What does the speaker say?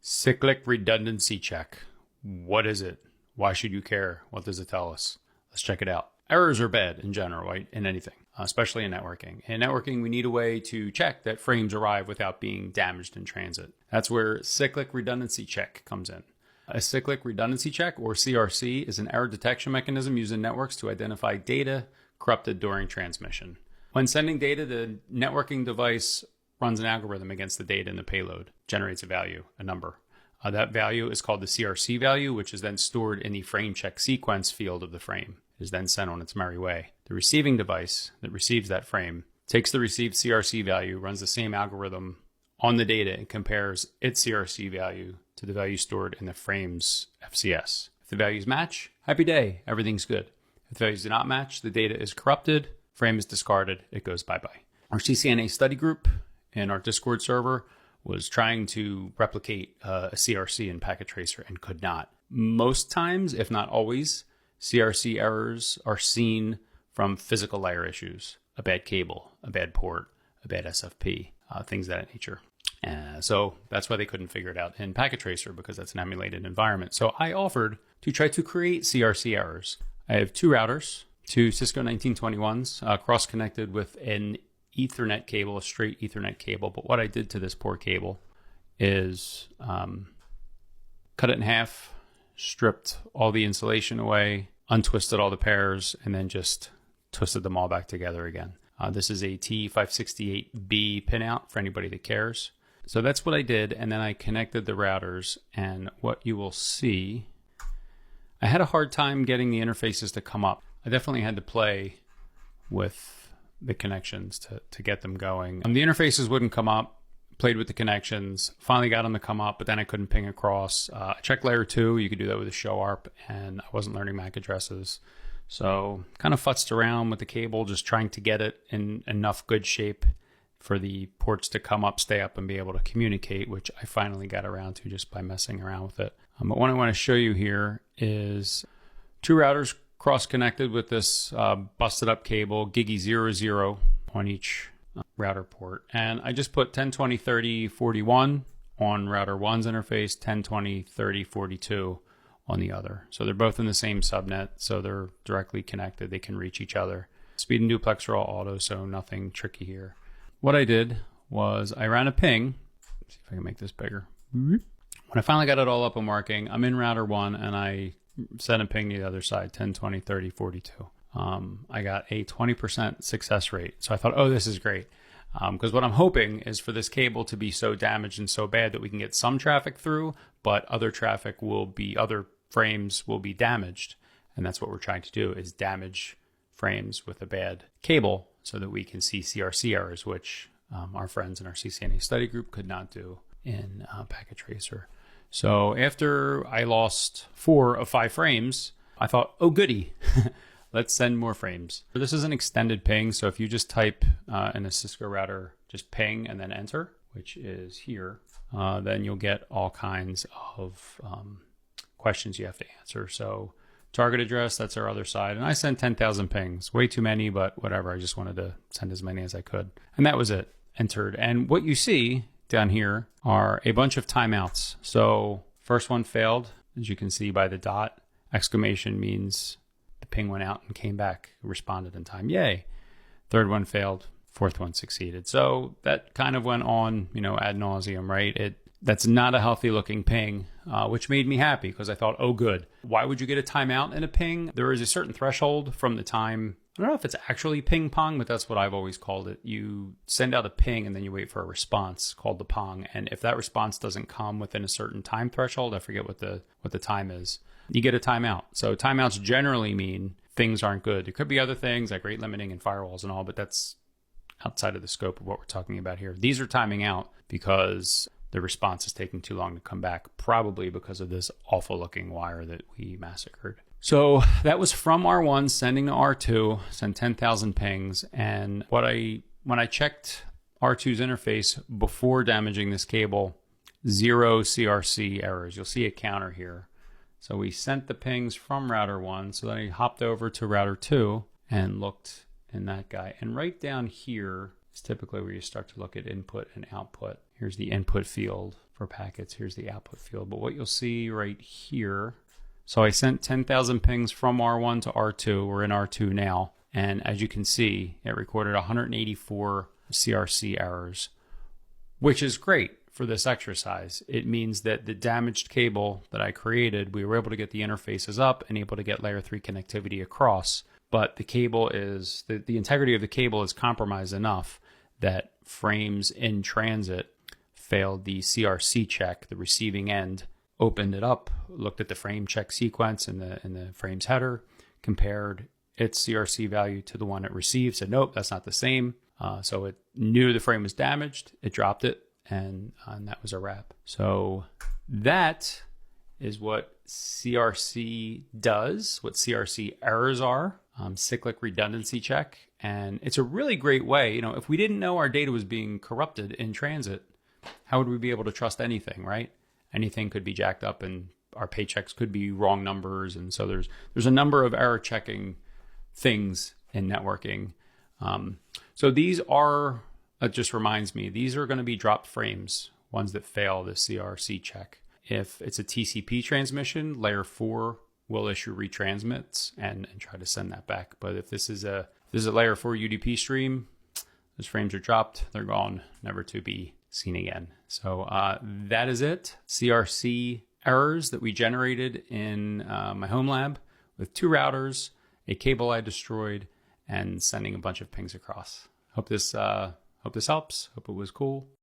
Cyclic redundancy check. What is it? Why should you care? What does it tell us? Let's check it out. Errors are bad in general, right? In anything, especially in networking. In networking, we need a way to check that frames arrive without being damaged in transit. That's where cyclic redundancy check comes in. A cyclic redundancy check, or CRC, is an error detection mechanism used in networks to identify data corrupted during transmission. When sending data, the networking device runs an algorithm against the data in the payload, generates a value, a number. That value is called the CRC value, which is then stored in the frame check sequence field of the frame. It is then sent on its merry way. The receiving device that receives that frame takes the received CRC value, runs the same algorithm on the data, and compares its CRC value to the value stored in the frame's FCS. If the values match, happy day, everything's good. If the values do not match, the data is corrupted, frame is discarded, it goes bye-bye. Our CCNA study group in our Discord server was trying to replicate a CRC in Packet Tracer and could not. Most times, if not always, CRC errors are seen from physical layer issues, a bad cable, a bad port, a bad SFP, things of that nature. So that's why they couldn't figure it out in Packet Tracer, because that's an emulated environment. So I offered to try to create CRC errors. I have two routers, two Cisco 1921s, cross-connected with an Ethernet cable, a straight Ethernet cable. But what I did to this poor cable is cut it in half, stripped all the insulation away, untwisted all the pairs, and then just twisted them all back together again. This is a T568B pinout for anybody that cares. So that's what I did, and then I connected the routers, and what you will see, I had a hard time getting the interfaces to come up. I definitely had to play with the connections to get them going. The interfaces wouldn't come up, played with the connections, finally got them to come up, but then I couldn't ping across. I checked layer 2, you could do that with a show ARP, and I wasn't learning MAC addresses. So kind of futzed around with the cable, just trying to get it in enough good shape for the ports to come up, stay up, and be able to communicate, which I finally got around to just by messing around with it. But what I want to show you here is two routers cross-connected with this busted up cable, Gigi 00 on each router port. And I just put 1020/30/41 on router 1's interface, 1020/30/42 on the other. So they're both in the same subnet, so they're directly connected. They can reach each other. Speed and duplex are all auto, so nothing tricky here. What I did was I ran a ping. Let's see if I can make this bigger. When I finally got it all up and working, I'm in router 1 and I sent a ping to the other side, 1020/30/42. I got a 20% success rate. So I thought, oh, this is great. Because what I'm hoping is for this cable to be so damaged and so bad that we can get some traffic through, but other frames will be damaged. And that's what we're trying to do, is damage frames with a bad cable so that we can see CRC errors, which our friends in our CCNA study group could not do in Packet Tracer. So after I lost 4 of 5 frames, I thought, oh goody, let's send more frames. This is an extended ping, so if you just type in a Cisco router, just ping and then enter, which is here, then you'll get all kinds of questions you have to answer. So target address, that's our other side. And I sent 10,000 pings, way too many, but whatever. I just wanted to send as many as I could. And that was it, entered. And what you see down here are a bunch of timeouts. So first one failed, as you can see by the dot. Exclamation means the ping went out and came back, responded in time. Yay. Third one failed. Fourth one succeeded. So that kind of went on, ad nauseum, right? That's not a healthy looking ping, which made me happy because I thought, oh, good. Why would you get a timeout in a ping? There is a certain threshold from the time. I don't know if it's actually ping pong, but that's what I've always called it. You send out a ping and then you wait for a response called the pong. And if that response doesn't come within a certain time threshold, I forget what the time is, you get a timeout. So timeouts generally mean things aren't good. There could be other things like rate limiting and firewalls and all, but that's outside of the scope of what we're talking about here. These are timing out because the response is taking too long to come back, probably because of this awful looking wire that we massacred. So that was from R1 sending to R2, send 10,000 pings. And when I checked R2's interface before damaging this cable, 0 CRC errors. You'll see a counter here. So we sent the pings from router 1. So then I hopped over to router 2 and looked in that guy. And right down here is typically where you start to look at input and output. Here's the input field for packets. Here's the output field. But what you'll see right here, so I sent 10,000 pings from R1 to R2. We're in R2 now. And as you can see, it recorded 184 CRC errors, which is great for this exercise. It means that the damaged cable that I created, we were able to get the interfaces up and able to get layer 3 connectivity across. But the cable is, the integrity of the cable is compromised enough that frames in transit failed the CRC check. The receiving end opened it up, looked at the frame check sequence in the frame's header, compared its CRC value to the one it received, said, nope, that's not the same. So it knew the frame was damaged, it dropped it, and that was a wrap. So that is what CRC does, what CRC errors are, cyclic redundancy check. And it's a really great way, you know, if we didn't know our data was being corrupted in transit, how would we be able to trust anything, right? Anything could be jacked up and our paychecks could be wrong numbers. And so there's a number of error checking things in networking. So these are, it just reminds me, these are going to be dropped frames, ones that fail the CRC check. If it's a TCP transmission, layer 4 will issue retransmits and try to send that back. But if this is a layer 4 UDP stream, those frames are dropped, they're gone, never to be seen again. So that is it. CRC errors that we generated in my home lab with 2 routers, a cable I destroyed, and sending a bunch of pings across. Hope this helps. Hope it was cool.